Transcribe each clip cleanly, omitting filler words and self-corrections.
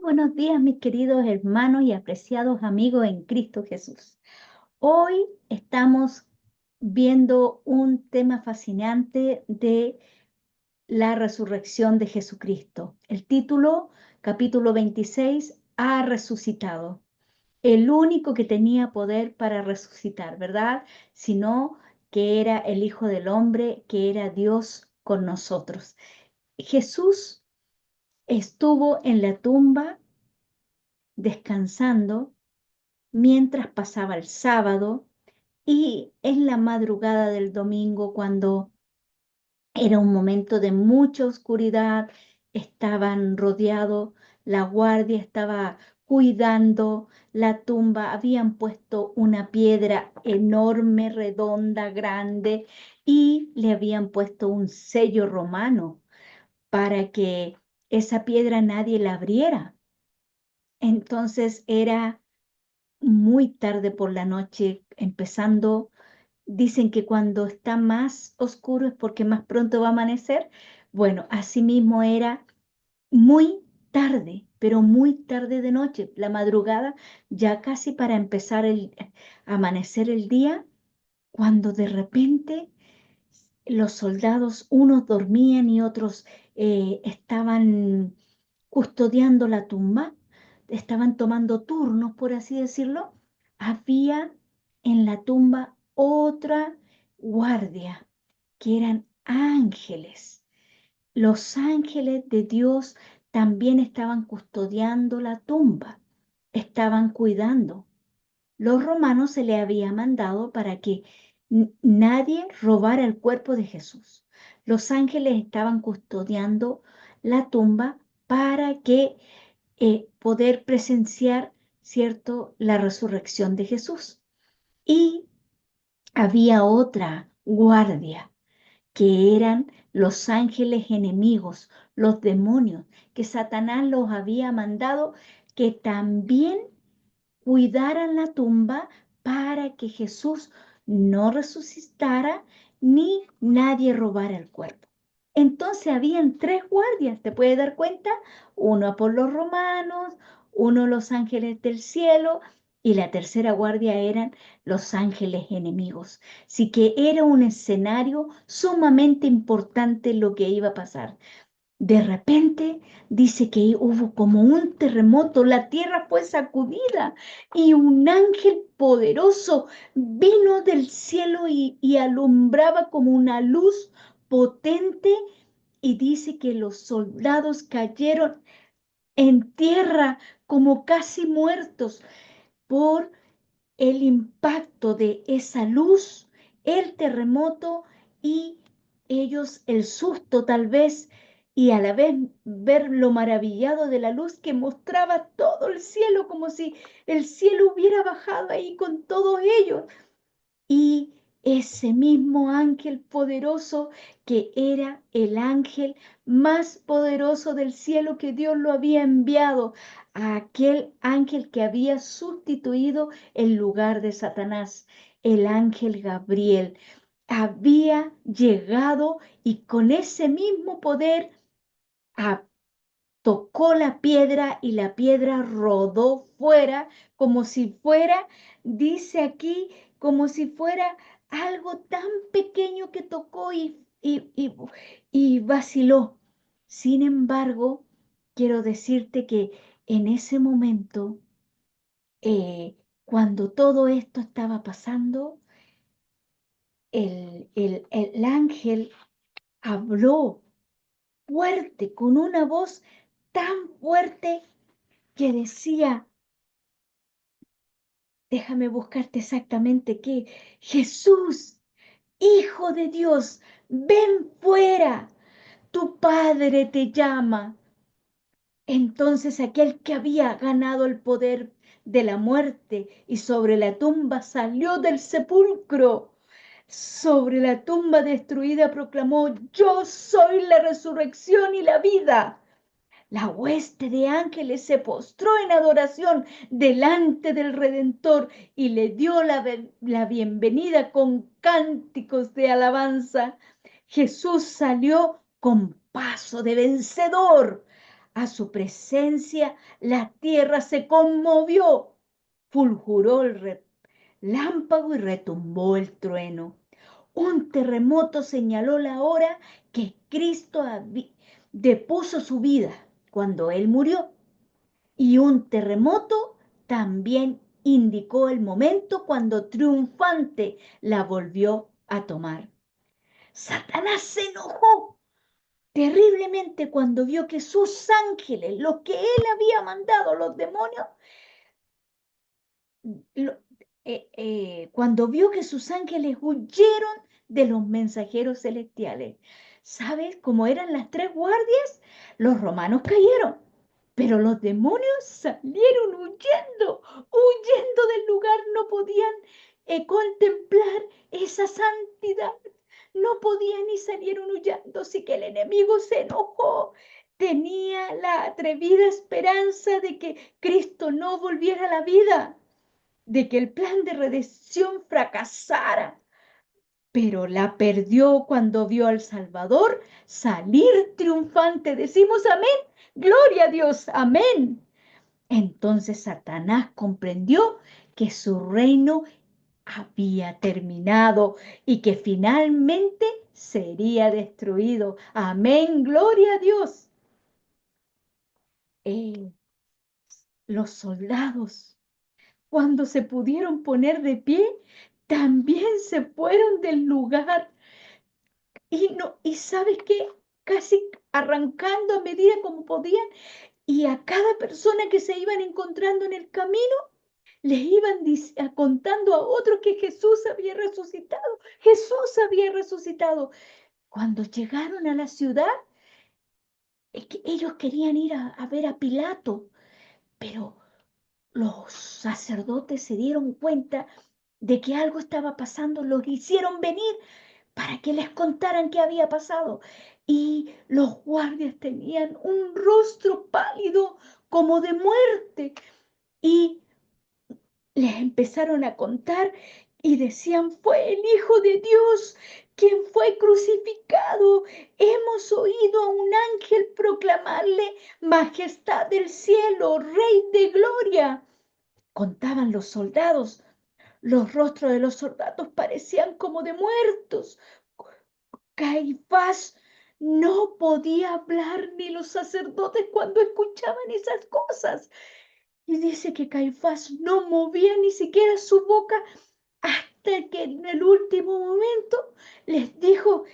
buenos días, mis queridos hermanos y apreciados amigos en Cristo Jesús. Hoy estamos viendo un tema fascinante de la resurrección de Jesucristo. El título, capítulo 26, ha resucitado. El único que tenía poder para resucitar, ¿verdad? Sino que era el Hijo del Hombre, que era Dios con nosotros. Jesús estuvo en la tumba descansando mientras pasaba el sábado y en la madrugada del domingo, cuando era un momento de mucha oscuridad, estaban rodeados, la guardia estaba cuidando la tumba, habían puesto una piedra enorme, redonda, grande, y le habían puesto un sello romano para que esa piedra nadie la abriera. Entonces era muy tarde por la noche, empezando, dicen que cuando está más oscuro es porque más pronto va a amanecer. Bueno, así mismo era muy tarde, pero muy tarde de noche, la madrugada, ya casi para empezar el amanecer el día, cuando de repente los soldados, unos dormían y otros estaban custodiando la tumba, estaban tomando turnos, por así decirlo. Había en la tumba otra guardia, que eran ángeles. Los ángeles de Dios también estaban custodiando la tumba, estaban cuidando. Los romanos se le había mandado para que nadie robara el cuerpo de Jesús. Los ángeles estaban custodiando la tumba para que poder presenciar, ¿cierto?, la resurrección de Jesús. Y había otra guardia, que eran los ángeles enemigos, los demonios, que Satanás los había mandado que también cuidaran la tumba para que Jesús no resucitara ni nadie robara el cuerpo. Entonces habían tres guardias, ¿te puedes dar cuenta? Uno por los romanos, uno los ángeles del cielo y la tercera guardia eran los ángeles enemigos. Así que era un escenario sumamente importante lo que iba a pasar. De repente dice que hubo como un terremoto, la tierra fue sacudida y un ángel poderoso vino del cielo y alumbraba como una luz potente, y dice que los soldados cayeron en tierra como casi muertos por el impacto de esa luz, el terremoto y ellos el susto tal vez, y a la vez ver lo maravillado de la luz que mostraba todo el cielo, como si el cielo hubiera bajado ahí con todos ellos. Y ese mismo ángel poderoso, que era el ángel más poderoso del cielo, que Dios lo había enviado, a aquel ángel que había sustituido el lugar de Satanás, el ángel Gabriel, había llegado y con ese mismo poder a tocó la piedra y la piedra rodó fuera, como si fuera, dice aquí, como si fuera algo tan pequeño que tocó y vaciló. Sin embargo, quiero decirte que en ese momento, cuando todo esto estaba pasando, el ángel habló fuerte, con una voz tan fuerte que decía, déjame buscarte exactamente qué, Jesús, Hijo de Dios, ven fuera, tu Padre te llama. Entonces aquel que había ganado el poder de la muerte y sobre la tumba salió del sepulcro. Sobre la tumba destruida proclamó, yo soy la resurrección y la vida. La hueste de ángeles se postró en adoración delante del Redentor y le dio la bienvenida con cánticos de alabanza. Jesús salió con paso de vencedor A su presencia la tierra se conmovió, fulguró el relámpago y retumbó el trueno. Un terremoto señaló la hora que Cristo depuso su vida cuando Él murió. Y un terremoto también indicó el momento cuando triunfante la volvió a tomar. Satanás se enojó terriblemente cuando vio que sus ángeles, los que él había mandado, los demonios, lo- cuando vio que sus ángeles huyeron de los mensajeros celestiales. ¿Sabes cómo eran las tres guardias? Los romanos cayeron, pero los demonios salieron huyendo del lugar, no podían contemplar esa santidad, no podían y salieron huyendo, así que el enemigo se enojó. Tenía la atrevida esperanza de que Cristo no volviera a la vida, de que el plan de redención fracasara, pero la perdió cuando vio al Salvador salir triunfante. Decimos amén, gloria a Dios, amén. Entonces Satanás comprendió que su reino había terminado y que finalmente sería destruido. Amén, gloria a Dios. Eh, los soldados, cuando se pudieron poner de pie, también se fueron del lugar. Y no, y sabes qué, casi arrancando a medida como podían, y a cada persona que se iban encontrando en el camino, les iban contando a otros que Jesús había resucitado. Jesús había resucitado. Cuando llegaron a la ciudad, es que ellos querían ir a ver a Pilato, pero los sacerdotes se dieron cuenta de que algo estaba pasando, los hicieron venir para que les contaran qué había pasado. Y los guardias tenían un rostro pálido como de muerte y les empezaron a contar y decían, fue el Hijo de Dios quien fue crucificado. Hemos oído a un ángel proclamarle, Majestad del cielo, Rey de gloria. Contaban los soldados. Los rostros de los soldados parecían como de muertos. Caifás no podía hablar, ni los sacerdotes cuando escuchaban esas cosas. Y dice que Caifás no movía ni siquiera su boca hasta que en el último momento les dijo,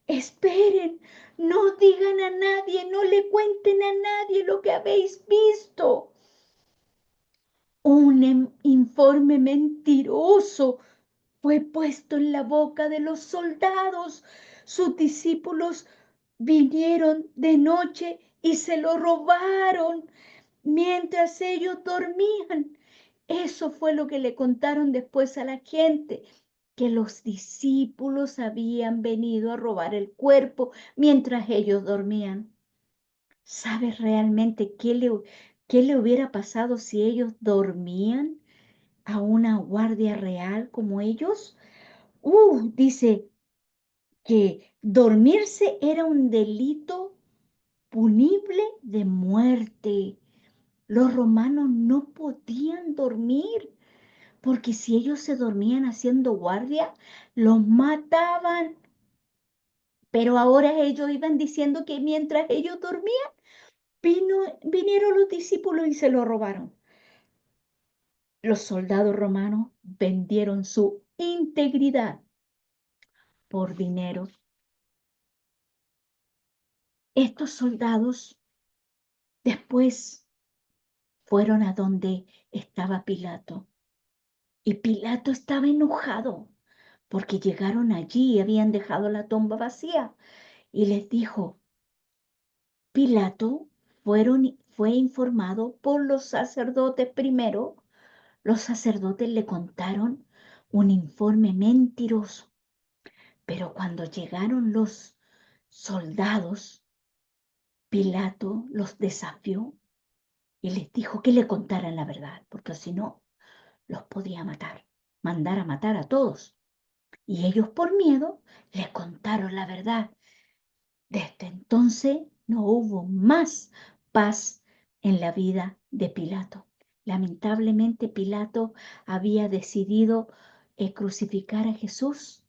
esperen, no digan a nadie, no le cuenten a nadie lo que habéis visto. Un informe mentiroso fue puesto en la boca de los soldados. Sus discípulos vinieron de noche y se lo robaron mientras ellos dormían. Eso fue lo que le contaron después a la gente, que los discípulos habían venido a robar el cuerpo mientras ellos dormían. ¿Sabes realmente qué le hubiera pasado si ellos dormían a una guardia real como ellos? Dice que dormirse era un delito punible de muerte. Los romanos no podían dormir, porque si ellos se dormían haciendo guardia, los mataban. Pero ahora ellos iban diciendo que mientras ellos dormían, vinieron los discípulos y se lo robaron. Los soldados romanos vendieron su integridad por dinero. Estos soldados después fueron a donde estaba Pilato. Y Pilato estaba enojado porque llegaron allí y habían dejado la tumba vacía. Y les dijo, Pilato fue informado por los sacerdotes primero. Los sacerdotes le contaron un informe mentiroso. Pero cuando llegaron los soldados, Pilato los desafió y les dijo que le contaran la verdad, porque si no, los podía matar, mandar a matar a todos. Y ellos por miedo les contaron la verdad. Desde entonces no hubo más paz en la vida de Pilato. Lamentablemente, Pilato había decidido crucificar a Jesús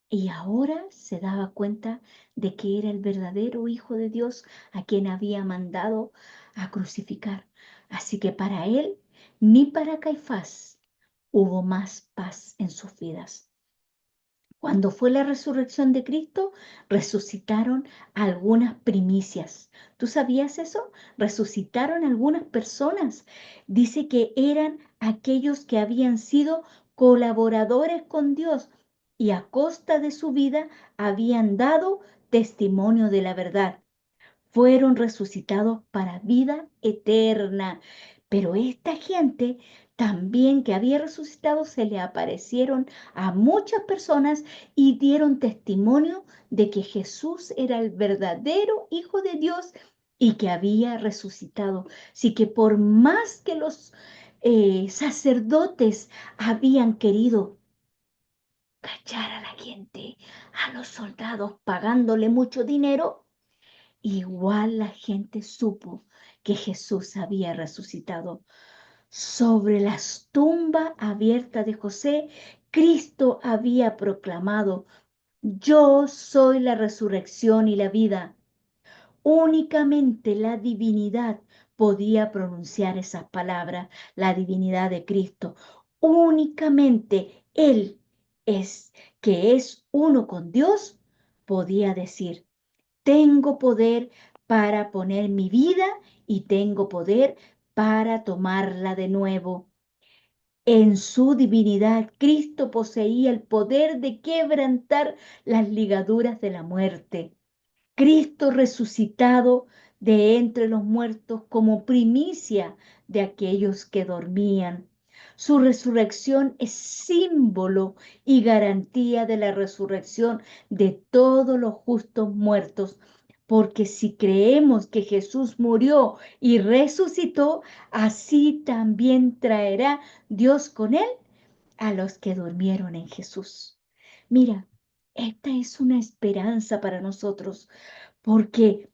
y ahora se daba cuenta de que era el verdadero Hijo de Dios a quien había mandado a crucificar. Así que para él ni para Caifás hubo más paz en sus vidas. Cuando fue la resurrección de Cristo, resucitaron algunas primicias. ¿Tú sabías eso? Resucitaron algunas personas. Dice que eran aquellos que habían sido colaboradores con Dios y a costa de su vida habían dado testimonio de la verdad. Fueron resucitados para vida eterna. Pero esta gente también que había resucitado se le aparecieron a muchas personas y dieron testimonio de que Jesús era el verdadero Hijo de Dios y que había resucitado. Así que por más que los sacerdotes habían querido callar a la gente, a los soldados pagándole mucho dinero, igual la gente supo que Jesús había resucitado. Sobre las tumbas abiertas de José, Cristo había proclamado: yo soy la resurrección y la vida. Únicamente la divinidad podía pronunciar esas palabras, la divinidad de Cristo. Únicamente Él es, que es uno con Dios, podía decir: tengo poder para poner mi vida y tengo poder para tomarla de nuevo. En su divinidad, Cristo poseía el poder de quebrantar las ligaduras de la muerte. Cristo resucitado de entre los muertos como primicia de aquellos que dormían. Su resurrección es símbolo y garantía de la resurrección de todos los justos muertos, porque si creemos que Jesús murió y resucitó, así también traerá Dios con él a los que durmieron en Jesús. Mira, esta es una esperanza para nosotros, porque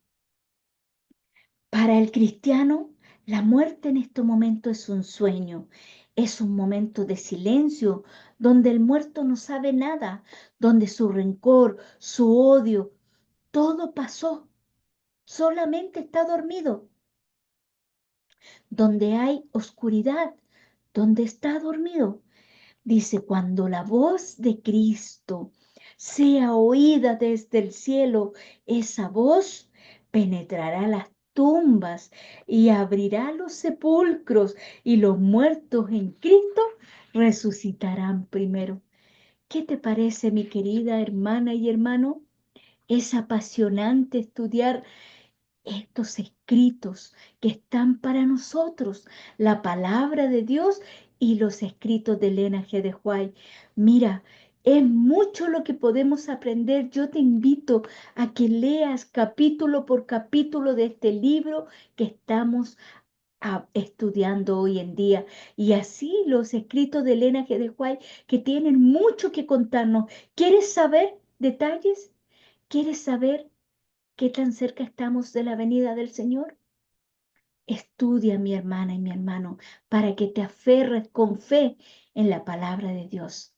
para el cristiano la muerte en este momento es un sueño, es un momento de silencio donde el muerto no sabe nada, donde su rencor, su odio, todo pasó, solamente está dormido, donde hay oscuridad, donde está dormido. Dice: cuando la voz de Cristo sea oída desde el cielo, esa voz penetrará las tumbas y abrirá los sepulcros, y los muertos en Cristo resucitarán primero. ¿Qué te parece, mi querida hermana y hermano? Es apasionante estudiar estos escritos que están para nosotros, la palabra de Dios y los escritos de Elena G. de White. Mira, es mucho lo que podemos aprender. Yo te invito a que leas capítulo por capítulo de este libro que estamos estudiando hoy en día. Y así los escritos de Elena G. de White, que tienen mucho que contarnos. ¿Quieres saber detalles? ¿Quieres saber qué tan cerca estamos de la venida del Señor? Estudia, mi hermana y mi hermano, para que te aferres con fe en la palabra de Dios.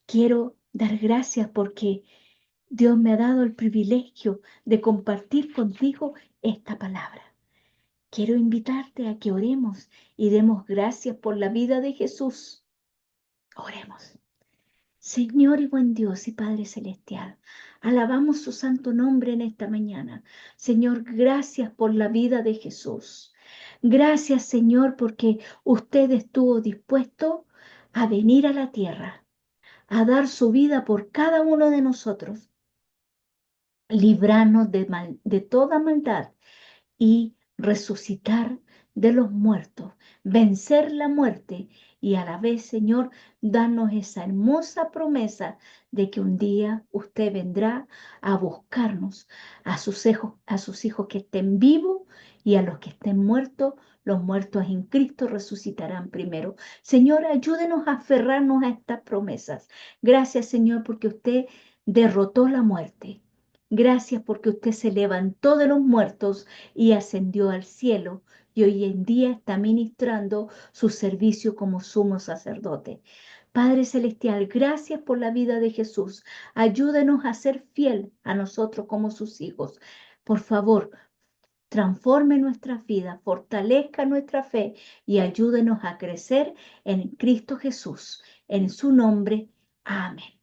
Quiero dar gracias porque Dios me ha dado el privilegio de compartir contigo esta palabra. Quiero invitarte a que oremos y demos gracias por la vida de Jesús. Oremos. Señor y buen Dios y Padre Celestial, alabamos su santo nombre en esta mañana. Señor, gracias por la vida de Jesús. Gracias, Señor, porque usted estuvo dispuesto a venir a la tierra, a dar su vida por cada uno de nosotros, librarnos de toda maldad y resucitar de los muertos, vencer la muerte y a la vez, Señor, darnos esa hermosa promesa de que un día usted vendrá a buscarnos, a sus hijos que estén vivos y a los que estén muertos. Los muertos en Cristo resucitarán primero. Señor, ayúdenos a aferrarnos a estas promesas. Gracias, Señor, porque usted derrotó la muerte Gracias porque usted se levantó de los muertos y ascendió al cielo y hoy en día está ministrando su servicio como sumo sacerdote. Padre Celestial, gracias por la vida de Jesús. Ayúdenos a ser fiel a nosotros como sus hijos. Por favor, transforme nuestra vida, fortalezca nuestra fe y ayúdenos a crecer en Cristo Jesús. En su nombre, amén.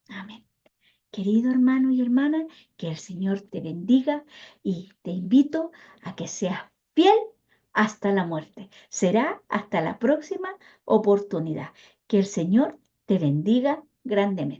Amén. Querido hermano y hermana, que el Señor te bendiga y te invito a que seas fiel hasta la muerte. Será hasta la próxima oportunidad. Que el Señor te bendiga grandemente.